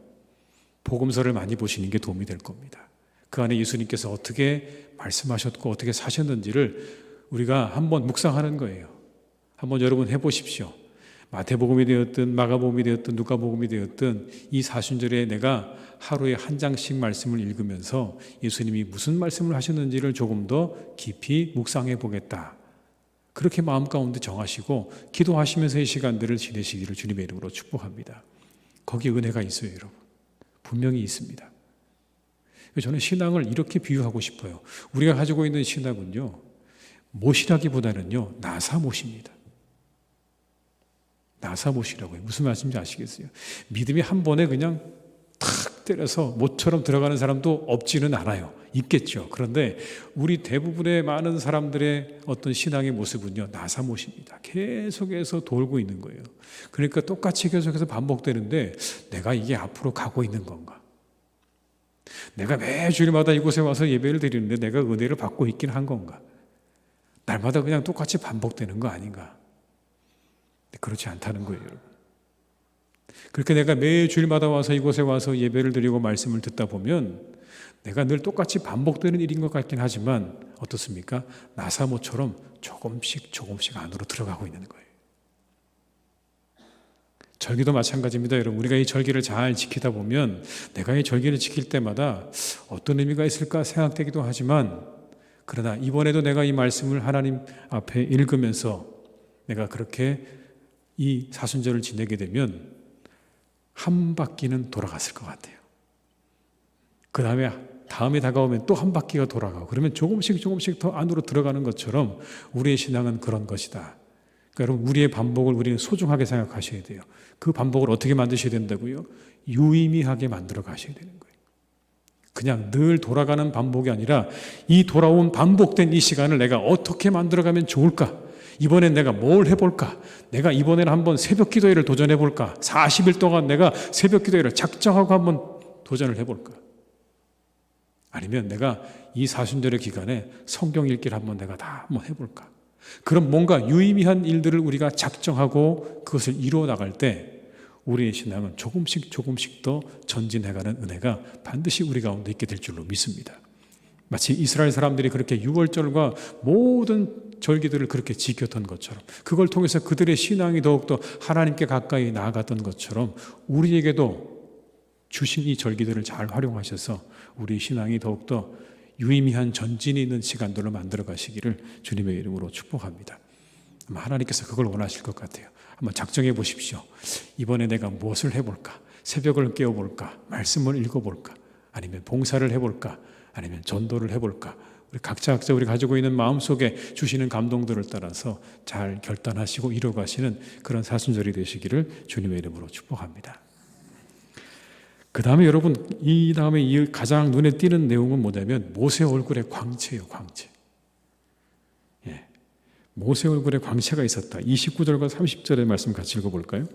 복음서를 많이 보시는 게 도움이 될 겁니다. 그 안에 예수님께서 어떻게 말씀하셨고 어떻게 사셨는지를 우리가 한번 묵상하는 거예요. 한번 여러분 해보십시오. 마태복음이 되었든 마가복음이 되었든 누가복음이 되었든 이 사순절에 내가 하루에 한 장씩 말씀을 읽으면서 예수님이 무슨 말씀을 하셨는지를 조금 더 깊이 묵상해 보겠다. 그렇게 마음 가운데 정하시고 기도하시면서 이 시간들을 지내시기를 주님의 이름으로 축복합니다. 거기에 은혜가 있어요, 여러분. 분명히 있습니다. 저는 신앙을 이렇게 비유하고 싶어요. 우리가 가지고 있는 신앙은요, 못이라기보다는요, 나사못입니다. 나사못이라고요. 무슨 말씀인지 아시겠어요? 믿음이 한 번에 그냥 탁 때려서 못처럼 들어가는 사람도 없지는 않아요. 있겠죠. 그런데 우리 대부분의 많은 사람들의 어떤 신앙의 모습은요, 나사못입니다. 계속해서 돌고 있는 거예요. 그러니까 똑같이 계속해서 반복되는데 내가 이게 앞으로 가고 있는 건가? 내가 매 주일마다 이곳에 와서 예배를 드리는데 내가 은혜를 받고 있긴 한 건가? 날마다 그냥 똑같이 반복되는 거 아닌가? 그렇지 않다는 거예요, 여러분. 그렇게 내가 매 주일마다 와서 이곳에 와서 예배를 드리고 말씀을 듣다 보면 내가 늘 똑같이 반복되는 일인 것 같긴 하지만 어떻습니까? 나사못처럼 조금씩 안으로 들어가고 있는 거예요. 절기도 마찬가지입니다, 여러분. 우리가 이 절기를 잘 지키다 보면 내가 이 절기를 지킬 때마다 어떤 의미가 있을까 생각되기도 하지만, 그러나 이번에도 내가 이 말씀을 하나님 앞에 읽으면서 내가 그렇게 이 사순절을 지내게 되면 한 바퀴는 돌아갔을 것 같아요. 그 다음에 다가오면 또 한 바퀴가 돌아가고, 그러면 조금씩 더 안으로 들어가는 것처럼 우리의 신앙은 그런 것이다. 그러니까 여러분, 우리의 반복을 우리는 소중하게 생각하셔야 돼요. 그 반복을 어떻게 만드셔야 된다고요? 유의미하게 만들어 가셔야 되는 거예요. 그냥 늘 돌아가는 반복이 아니라 이 돌아온 반복된 이 시간을 내가 어떻게 만들어가면 좋을까? 이번엔 내가 뭘 해볼까? 내가 이번에는 한번 새벽 기도회를 도전해볼까? 40일 동안 내가 새벽 기도회를 작정하고 한번 도전을 해볼까? 아니면 내가 이 사순절의 기간에 성경 읽기를 한번 내가 다 한번 해볼까? 그럼 뭔가 유의미한 일들을 우리가 작정하고 그것을 이루어 나갈 때 우리의 신앙은 조금씩 더 전진해가는 은혜가 반드시 우리 가운데 있게 될 줄로 믿습니다. 마치 이스라엘 사람들이 그렇게 유월절과 모든 절기들을 그렇게 지켰던 것처럼, 그걸 통해서 그들의 신앙이 더욱더 하나님께 가까이 나아갔던 것처럼 우리에게도 주신 이 절기들을 잘 활용하셔서 우리 신앙이 더욱더 유의미한 전진이 있는 시간들로 만들어 가시기를 주님의 이름으로 축복합니다. 아마 하나님께서 그걸 원하실 것 같아요. 한번 작정해 보십시오. 이번에 내가 무엇을 해볼까? 새벽을 깨워볼까? 말씀을 읽어볼까? 아니면 봉사를 해볼까? 아니면 전도를 해볼까? 우리 각자 우리 가지고 있는 마음속에 주시는 감동들을 따라서 잘 결단하시고 이루어가시는 그런 사순절이 되시기를 주님의 이름으로 축복합니다. 그 다음에 여러분, 이 다음에 이 가장 눈에 띄는 내용은 뭐냐면 모세 얼굴에 광채예요. 광채. 예. 모세 얼굴에 광채가 있었다. 29절과 30절의 말씀 같이 읽어볼까요?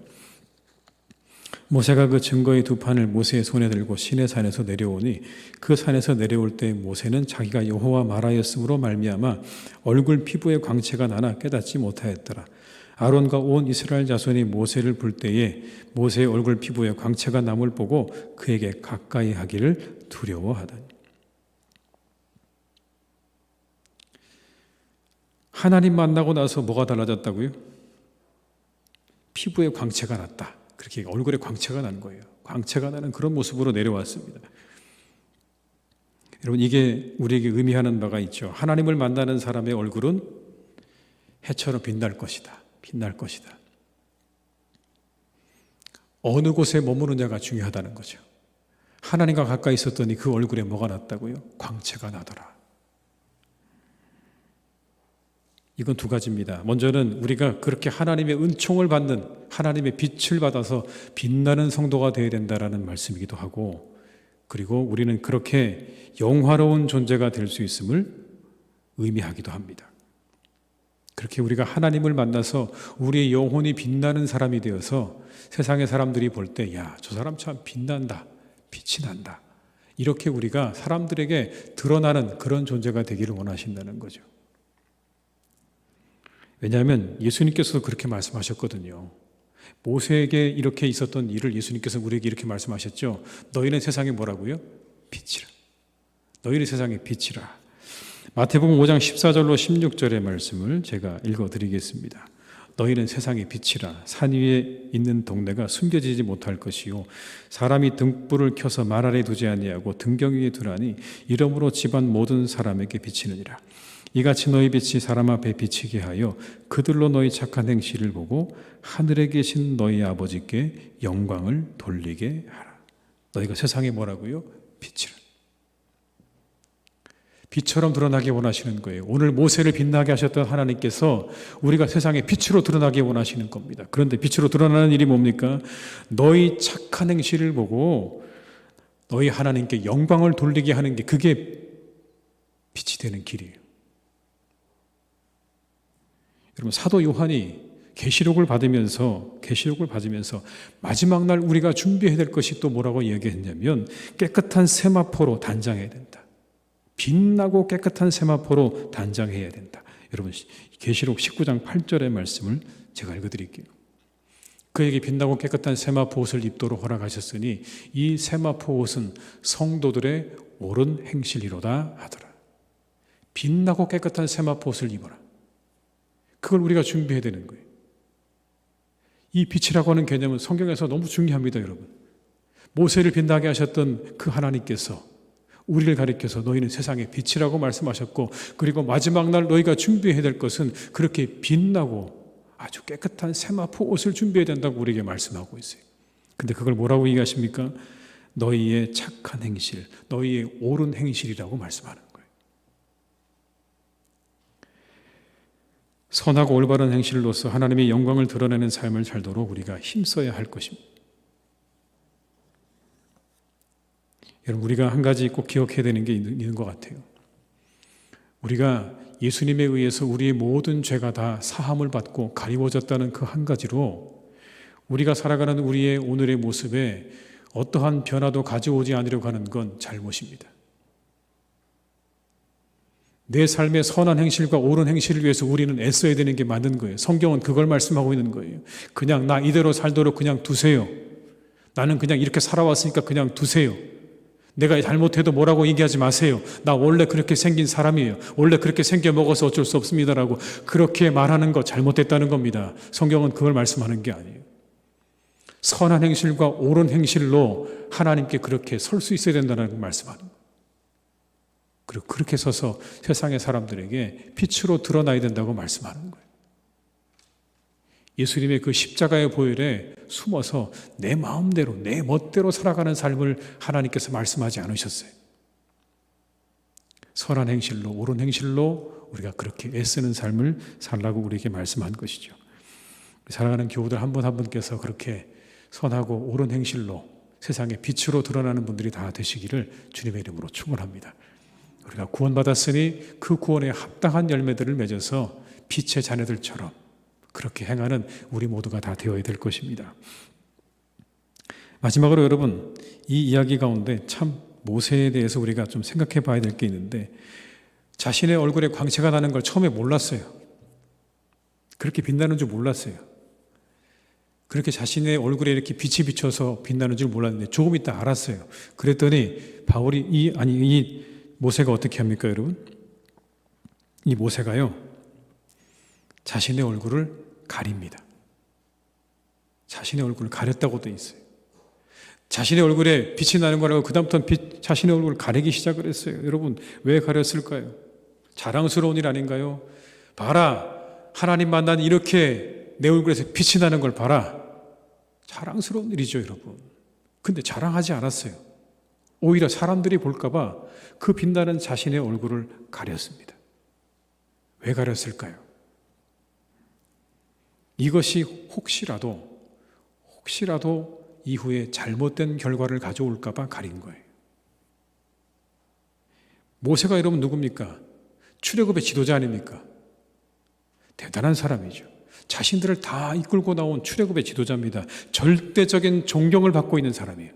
모세가 그 증거의 두 판을 모세의 손에 들고 시내산에서 내려오니 그 산에서 내려올 때 모세는 자기가 여호와 말하였으므로 말미암아 얼굴 피부에 광채가 나나 깨닫지 못하였더라. 아론과 온 이스라엘 자손이 모세를 볼 때에 모세의 얼굴 피부에 광채가 남을 보고 그에게 가까이 하기를 두려워하더니. 하나님 만나고 나서 뭐가 달라졌다고요? 피부에 광채가 났다. 그렇게 얼굴에 광채가 난 거예요. 광채가 나는 그런 모습으로 내려왔습니다. 여러분, 이게 우리에게 의미하는 바가 있죠. 하나님을 만나는 사람의 얼굴은 해처럼 빛날 것이다. 빛날 것이다. 어느 곳에 머무느냐가 중요하다는 거죠. 하나님과 가까이 있었더니 그 얼굴에 뭐가 났다고요? 광채가 나더라. 이건 두 가지입니다. 먼저는 우리가 그렇게 하나님의 은총을 받는, 하나님의 빛을 받아서 빛나는 성도가 되어야 된다라는 말씀이기도 하고, 그리고 우리는 그렇게 영화로운 존재가 될 수 있음을 의미하기도 합니다. 그렇게 우리가 하나님을 만나서 우리의 영혼이 빛나는 사람이 되어서 세상의 사람들이 볼 때, 야, 저 사람 참 빛난다, 빛이 난다, 이렇게 우리가 사람들에게 드러나는 그런 존재가 되기를 원하신다는 거죠. 왜냐하면 예수님께서도 그렇게 말씀하셨거든요. 모세에게 이렇게 있었던 일을 예수님께서 우리에게 이렇게 말씀하셨죠. 너희는 세상에 뭐라고요? 빛이라. 너희는 세상에 빛이라. 마태복음 5장 14절로 16절의 말씀을 제가 읽어드리겠습니다. 너희는 세상의 빛이라. 산 위에 있는 동네가 숨겨지지 못할 것이요 사람이 등불을 켜서 말 아래 두지 아니하고 등경 위에 두라니 이러므로 집안 모든 사람에게 비치느니라. 이같이 너희 빛이 사람 앞에 비치게 하여 그들로 너희 착한 행실을 보고 하늘에 계신 너희 아버지께 영광을 돌리게 하라. 너희가 세상에 뭐라고요? 빛이라. 빛처럼 드러나게 원하시는 거예요. 오늘 모세를 빛나게 하셨던 하나님께서 우리가 세상에 빛으로 드러나게 원하시는 겁니다. 그런데 빛으로 드러나는 일이 뭡니까? 너희 착한 행실을 보고 너희 하나님께 영광을 돌리게 하는 게, 그게 빛이 되는 길이에요. 여러분, 사도 요한이 계시록을 받으면서 마지막 날 우리가 준비해야 될 것이 또 뭐라고 이야기했냐면 깨끗한 세마포로 단장해야 된다. 빛나고 깨끗한 세마포로 단장해야 된다. 여러분, 계시록 19장 8절의 말씀을 제가 읽어드릴게요. 그에게 빛나고 깨끗한 세마포 옷을 입도록 허락하셨으니 이 세마포 옷은 성도들의 옳은 행실이로다 하더라. 빛나고 깨끗한 세마포 옷을 입어라. 그걸 우리가 준비해야 되는 거예요. 이 빛이라고 하는 개념은 성경에서 너무 중요합니다, 여러분. 모세를 빛나게 하셨던 그 하나님께서 우리를 가리켜서 너희는 세상의 빛이라고 말씀하셨고, 그리고 마지막 날 너희가 준비해야 될 것은 그렇게 빛나고 아주 깨끗한 세마포 옷을 준비해야 된다고 우리에게 말씀하고 있어요. 근데 그걸 뭐라고 얘기하십니까? 너희의 착한 행실, 너희의 옳은 행실이라고 말씀하는 거예요. 선하고 올바른 행실로서 하나님의 영광을 드러내는 삶을 살도록 우리가 힘써야 할 것입니다. 여러분, 우리가 한 가지 꼭 기억해야 되는 게 있는 것 같아요. 우리가 예수님에 의해서 우리의 모든 죄가 다 사함을 받고 가리워졌다는 그 한 가지로 우리가 살아가는 우리의 오늘의 모습에 어떠한 변화도 가져오지 않으려고 하는 건 잘못입니다. 내 삶의 선한 행실과 옳은 행실을 위해서 우리는 애써야 되는 게 맞는 거예요. 성경은 그걸 말씀하고 있는 거예요. 그냥 나 이대로 살도록 그냥 두세요. 나는 그냥 이렇게 살아왔으니까 그냥 두세요. 내가 잘못해도 뭐라고 얘기하지 마세요. 나 원래 그렇게 생긴 사람이에요. 원래 그렇게 생겨 먹어서 어쩔 수 없습니다라고 그렇게 말하는 거 잘못됐다는 겁니다. 성경은 그걸 말씀하는 게 아니에요. 선한 행실과 옳은 행실로 하나님께 그렇게 설 수 있어야 된다는 걸 말씀하는 거예요. 그리고 그렇게 서서 세상의 사람들에게 빛으로 드러나야 된다고 말씀하는 거예요. 예수님의 그 십자가의 보혈에 숨어서 내 마음대로 내 멋대로 살아가는 삶을 하나님께서 말씀하지 않으셨어요. 선한 행실로 옳은 행실로 우리가 그렇게 애쓰는 삶을 살라고 우리에게 말씀한 것이죠. 사랑하는 교우들 한 분 한 분께서 그렇게 선하고 옳은 행실로 세상에 빛으로 드러나는 분들이 다 되시기를 주님의 이름으로 축원합니다. 우리가 구원받았으니 그 구원에 합당한 열매들을 맺어서 빛의 자녀들처럼 그렇게 행하는 우리 모두가 다 되어야 될 것입니다. 마지막으로 여러분, 이 이야기 가운데 참 모세에 대해서 우리가 좀 생각해 봐야 될 게 있는데, 자신의 얼굴에 광채가 나는 걸 처음에 몰랐어요. 그렇게 빛나는 줄 몰랐어요. 그렇게 자신의 얼굴에 이렇게 빛이 비쳐서 빛나는 줄 몰랐는데 조금 있다 알았어요. 그랬더니 이 모세가 어떻게 합니까, 여러분? 이 모세가요, 자신의 얼굴을 가립니다. 자신의 얼굴을 가렸다고 돼 있어요. 자신의 얼굴에 빛이 나는 거라고 그다음부터는 자신의 얼굴을 가리기 시작을 했어요. 여러분, 왜 가렸을까요? 자랑스러운 일 아닌가요? 봐라, 하나님 만난 이렇게 내 얼굴에서 빛이 나는 걸 봐라. 자랑스러운 일이죠, 여러분. 근데 자랑하지 않았어요. 오히려 사람들이 볼까봐 그 빛나는 자신의 얼굴을 가렸습니다. 왜 가렸을까요? 이것이 혹시라도 이후에 잘못된 결과를 가져올까봐 가린 거예요. 모세가 여러분 누굽니까? 출애굽의 지도자 아닙니까? 대단한 사람이죠. 자신들을 다 이끌고 나온 출애굽의 지도자입니다. 절대적인 존경을 받고 있는 사람이에요.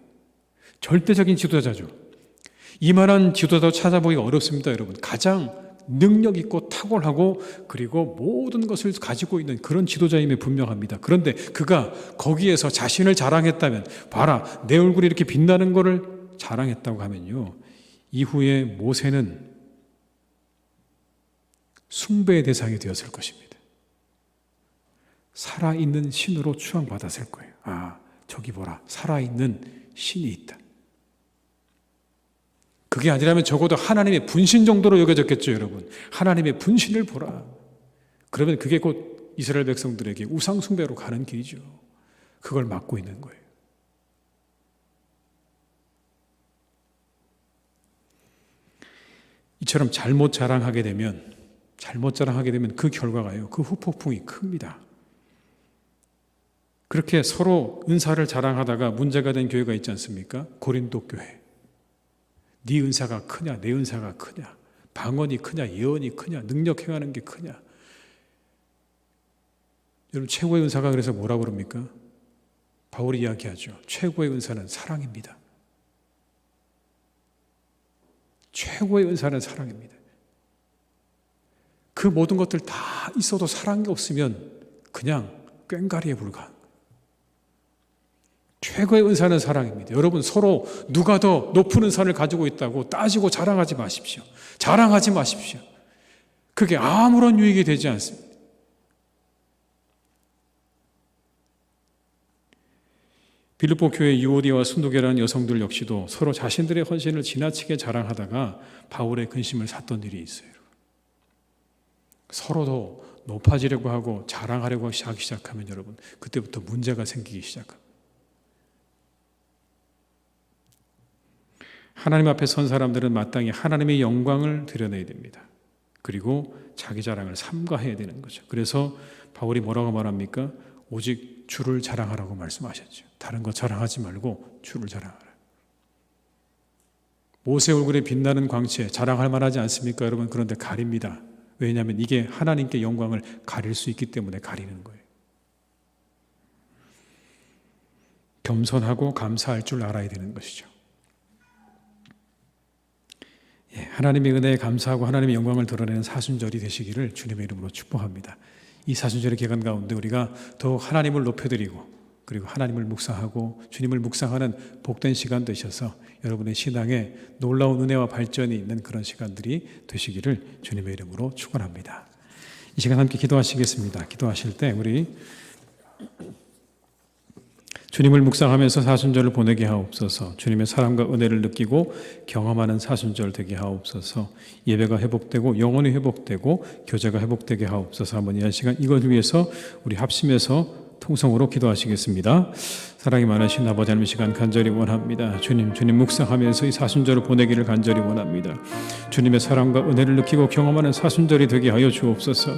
절대적인 지도자죠. 이만한 지도자도 찾아보기가 어렵습니다, 여러분. 가장 능력 있고 탁월하고 그리고 모든 것을 가지고 있는 그런 지도자임이 분명합니다. 그런데 그가 거기에서 자신을 자랑했다면, 봐라, 내 얼굴이 이렇게 빛나는 것을 자랑했다고 하면요, 이후에 모세는 숭배의 대상이 되었을 것입니다. 살아있는 신으로 추앙받았을 거예요. 아, 저기 보라, 살아있는 신이 있다. 그게 아니라면 적어도 하나님의 분신 정도로 여겨졌겠죠, 여러분. 하나님의 분신을 보라. 그러면 그게 곧 이스라엘 백성들에게 우상 숭배로 가는 길이죠. 그걸 막고 있는 거예요. 이처럼 잘못 자랑하게 되면 그 결과가요, 그 후폭풍이 큽니다. 그렇게 서로 은사를 자랑하다가 문제가 된 교회가 있지 않습니까? 고린도 교회. 네 은사가 크냐, 내 은사가 크냐, 방언이 크냐, 예언이 크냐, 능력 행하는 게 크냐. 여러분, 최고의 은사가 그래서 뭐라고 그럽니까? 바울이 이야기하죠. 최고의 은사는 사랑입니다. 최고의 은사는 사랑입니다. 그 모든 것들 다 있어도 사랑이 없으면 그냥 꽹가리에 불과한 거예요. 최고의 은사는 사랑입니다. 여러분, 서로 누가 더 높은 은사를 가지고 있다고 따지고 자랑하지 마십시오. 자랑하지 마십시오. 그게 아무런 유익이 되지 않습니다. 빌립보 교회 유오디와 순도계라는 여성들 역시도 서로 자신들의 헌신을 지나치게 자랑하다가 바울의 근심을 샀던 일이 있어요. 서로 더 높아지려고 하고 자랑하려고 하기 시작하면 여러분, 그때부터 문제가 생기기 시작합니다. 하나님 앞에 선 사람들은 마땅히 하나님의 영광을 드러내야 됩니다. 그리고 자기 자랑을 삼가해야 되는 거죠. 그래서 바울이 뭐라고 말합니까? 오직 주를 자랑하라고 말씀하셨죠. 다른 거 자랑하지 말고 주를 자랑하라. 모세 얼굴에 빛나는 광채 자랑할 만하지 않습니까, 여러분? 그런데 가립니다. 왜냐하면 이게 하나님께 영광을 가릴 수 있기 때문에 가리는 거예요. 겸손하고 감사할 줄 알아야 되는 것이죠. 하나님의 은혜에 감사하고 하나님의 영광을 드러내는 사순절이 되시기를 주님의 이름으로 축복합니다. 이 사순절의 기간 가운데 우리가 더욱 하나님을 높여드리고 그리고 하나님을 묵상하고 주님을 묵상하는 복된 시간 되셔서 여러분의 신앙에 놀라운 은혜와 발전이 있는 그런 시간들이 되시기를 주님의 이름으로 축원합니다. 이 시간 함께 기도하시겠습니다. 기도하실 때 우리 주님을 묵상하면서 사순절을 보내게 하옵소서. 주님의 사랑과 은혜를 느끼고 경험하는 사순절 되게 하옵소서. 예배가 회복되고 영혼이 회복되고 교제가 회복되게 하옵소서. 한번 이 시간 이것을 위해서 우리 합심해서 통성으로 기도하시겠습니다. 사랑이 많으신 아버지 하나님, 시간 간절히 원합니다. 주님 묵상하면서 이 사순절을 보내기를 간절히 원합니다. 주님의 사랑과 은혜를 느끼고 경험하는 사순절이 되게 하여 주옵소서.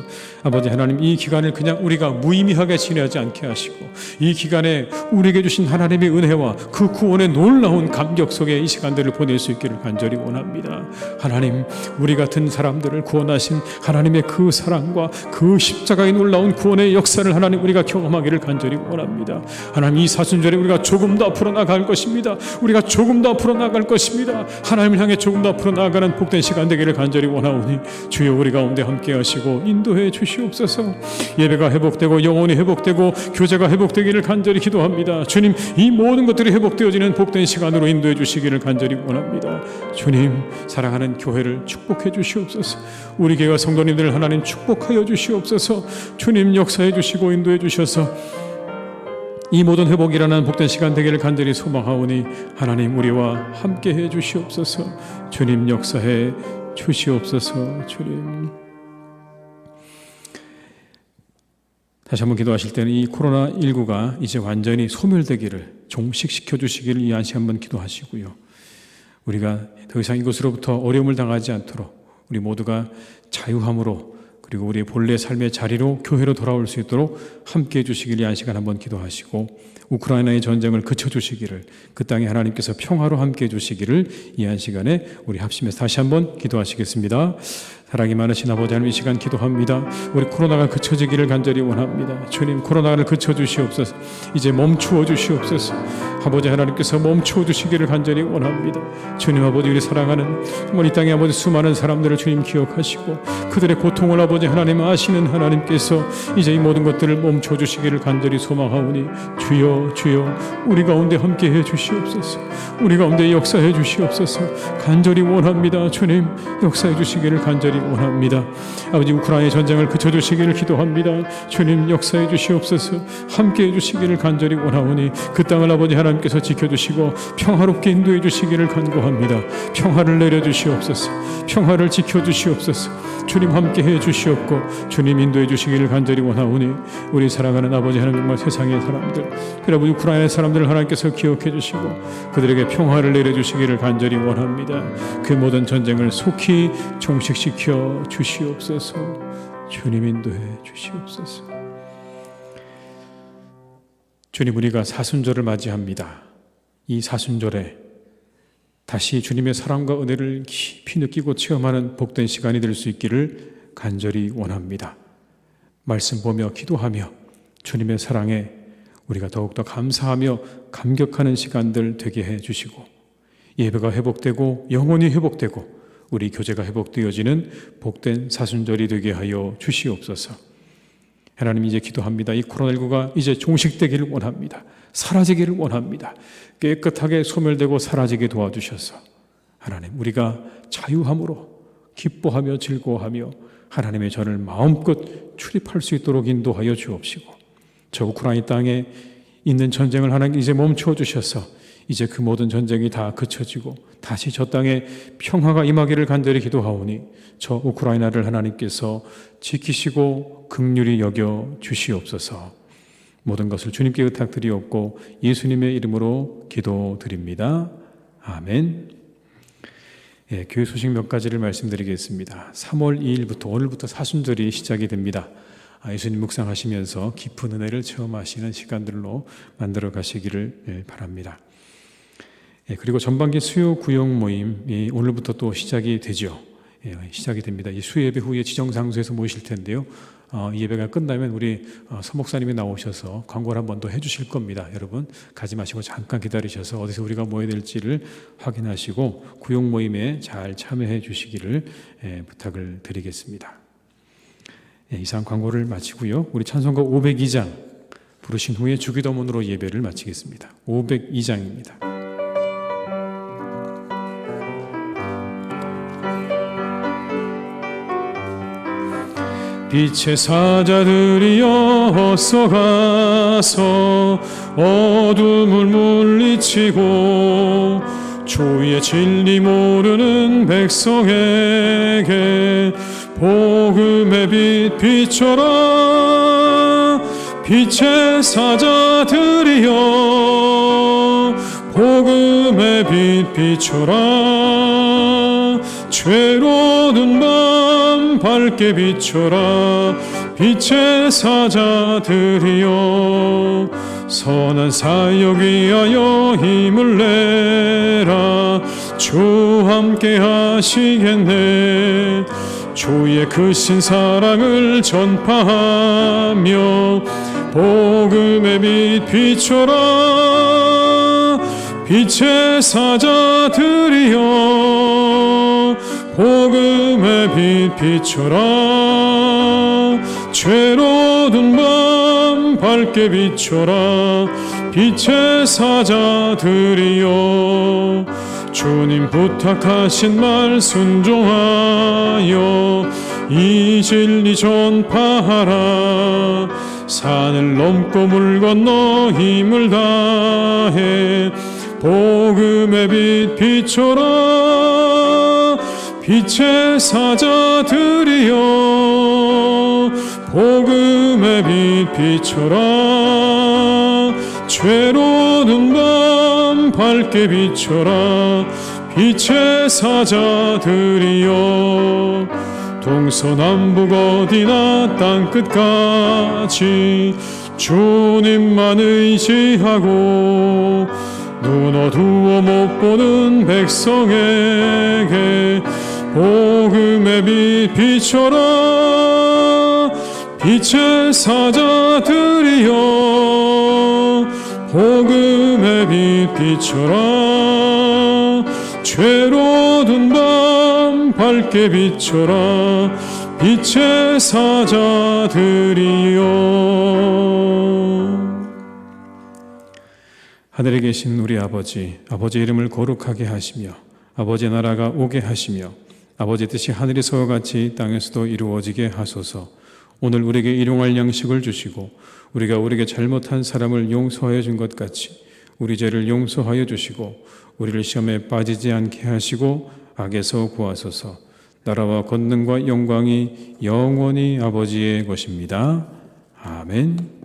아버지 하나님, 이 기간을 그냥 우리가 무의미하게 지내지 않게 하시고, 이 기간에 우리에게 주신 하나님의 은혜와 그 구원의 놀라운 감격 속에 이 시간들을 보낼 수 있기를 간절히 원합니다. 하나님, 우리 같은 사람들을 구원하신 하나님의 그 사랑과 그 십자가의 놀라운 구원의 역사를 하나님 우리가 경험하기를 간절히 원합니다. 하나님, 이 사순절에 우리가 조금 더 앞으로 나아갈 것입니다. 우리가 조금 더 앞으로 나아갈 것입니다. 하나님을 향해 조금 더 앞으로 나아가는 복된 시간 되기를 간절히 원하오니 주여 우리 가운데 함께 하시고 인도해 주시옵소서. 예배가 회복되고 영혼이 회복되고 교제가 회복되기를 간절히 기도합니다. 주님, 이 모든 것들이 회복되어지는 복된 시간으로 인도해 주시기를 간절히 원합니다. 주님, 사랑하는 교회를 축복해 주시옵소서. 우리 교회와 성도님들을 하나님 축복하여 주시옵소서. 주님, 역사해 주시고 인도해 주셔서 이 모든 회복이라는 복된 시간 되기를 간절히 소망하오니 하나님 우리와 함께해 주시옵소서. 주님, 역사해 주시옵소서. 주님, 다시 한번 기도하실 때는 이 코로나19가 이제 완전히 소멸되기를, 종식시켜 주시기를 이 한시 한번 기도하시고요. 우리가 더 이상 이것으로부터 어려움을 당하지 않도록 우리 모두가 자유함으로, 그리고 우리의 본래 삶의 자리로 교회로 돌아올 수 있도록 함께해 주시기를 이 한 시간 한번 기도하시고, 우크라이나의 전쟁을 그쳐주시기를, 그 땅에 하나님께서 평화로 함께해 주시기를 이 한 시간에 우리 합심해서 다시 한번 기도하시겠습니다. 사랑이 많으신 아버지 하나님, 이 시간 기도합니다. 우리 코로나가 그쳐지기를 간절히 원합니다. 주님, 코로나를 그쳐주시옵소서. 이제 멈추어 주시옵소서. 아버지 하나님께서 멈추어 주시기를 간절히 원합니다. 주님, 아버지, 우리 사랑하는 정말 이 땅에 아버지 수많은 사람들을 주님 기억하시고 그들의 고통을 아버지 하나님 아시는 하나님께서 이제 이 모든 것들을 멈춰 주시기를 간절히 소망하오니 주여, 주여, 우리 가운데 함께해 주시옵소서. 우리 가운데 역사해 주시옵소서. 간절히 원합니다. 주님, 역사해 주시기를 간절히 원합니다. 아버지, 우크라이나의 전쟁을 그쳐주시기를 기도합니다. 주님, 역사해 주시옵소서. 함께해 주시기를 간절히 원하오니 그 땅을 아버지 하나님께서 지켜주시고 평화롭게 인도해 주시기를 간구합니다. 평화를 내려주시옵소서. 평화를 지켜주시옵소서. 주님, 함께해 주시옵고 주님 인도해 주시기를 간절히 원하오니 우리 사랑하는 아버지 하나님, 정말 세상의 사람들, 그리고 우크라이나의 사람들을 하나님께서 기억해 주시고 그들에게 평화를 내려주시기를 간절히 원합니다. 그 모든 전쟁을 속히 종식시켜 주시옵소서. 주님, 인도해 주시옵소서. 주님, 우리가 사순절을 맞이합니다. 이 사순절에 다시 주님의 사랑과 은혜를 깊이 느끼고 체험하는 복된 시간이 될 수 있기를 간절히 원합니다. 말씀 보며 기도하며 주님의 사랑에 우리가 더욱더 감사하며 감격하는 시간들 되게 해주시고, 예배가 회복되고 영혼이 회복되고 우리 교제가 회복되어지는 복된 사순절이 되게 하여 주시옵소서. 하나님, 이제 기도합니다. 이 코로나19가 이제 종식되기를 원합니다. 사라지기를 원합니다. 깨끗하게 소멸되고 사라지게 도와주셔서 하나님, 우리가 자유함으로 기뻐하며 즐거워하며 하나님의 전을 마음껏 출입할 수 있도록 인도하여 주옵시고, 저 우크라이나 땅에 있는 전쟁을 하나님 이제 멈추어 주셔서 이제 그 모든 전쟁이 다 그쳐지고 다시 저 땅에 평화가 임하기를 간절히 기도하오니 저 우크라이나를 하나님께서 지키시고 긍휼히 여겨 주시옵소서. 모든 것을 주님께 의탁드리옵고 예수님의 이름으로 기도드립니다. 아멘. 교회 소식 몇 가지를 말씀드리겠습니다. 3월 2일부터 오늘부터 사순절이 시작이 됩니다. 예수님 묵상하시면서 깊은 은혜를 체험하시는 시간들로 만들어 가시기를 바랍니다. 그리고 전반기 수요 구역 모임이 오늘부터 또 시작이 되죠. 시작이 됩니다. 이 수요 예배 후에 지정장소에서 모이실 텐데요. 이 예배가 끝나면 우리 서목사님이 나오셔서 광고를 한 번 더 해주실 겁니다. 여러분 가지 마시고 잠깐 기다리셔서 어디서 우리가 모여야 될지를 확인하시고 구역 모임에 잘 참여해 주시기를 부탁을 드리겠습니다. 이상 광고를 마치고요. 우리 찬송가 502장 부르신 후에 주기도문으로 예배를 마치겠습니다. 502장입니다. 빛의 사자들이여 어서 가서 어둠을 물리치고 주의 진리 모르는 백성에게 복음의 빛 비춰라. 빛의 사자들이여 복음의 빛 비춰라. 죄로운 밤 밝게 비춰라. 빛의 사자들이여 선한 사역 위하여 힘을 내라. 주 함께 하시겠네. 주의 크신 사랑을 전파하며 복음의 빛 비춰라. 빛의 사자들이여 복음의 빛 비춰라. 죄로운 밤 밝게 비춰라. 빛의 사자들이여 주님 부탁하신 말 순종하여 이 진리 전파하라. 산을 넘고 물 건너 힘을 다해 복음의 빛 비춰라. 빛의 사자들이여 복음의 빛 비춰라. 죄로운 밤 밝게 비춰라. 빛의 사자들이여 동서남북 어디나 땅끝까지 주님만 의지하고 눈 어두워 못 보는 백성에게 복음의 빛 비춰라. 빛의 사자들이여 복음의 빛 비춰라. 죄로운 밤 밝게 비춰라. 빛의 사자들이여. 하늘에 계신 우리 아버지 이름을 거룩하게 하시며 아버지의 나라가 오게 하시며 아버지의 뜻이 하늘에서와 같이 땅에서도 이루어지게 하소서. 오늘 우리에게 일용할 양식을 주시고 우리가 우리에게 잘못한 사람을 용서하여 준 것 같이 우리 죄를 용서하여 주시고 우리를 시험에 빠지지 않게 하시고 악에서 구하소서. 나라와 권능과 영광이 영원히 아버지의 것입니다. 아멘.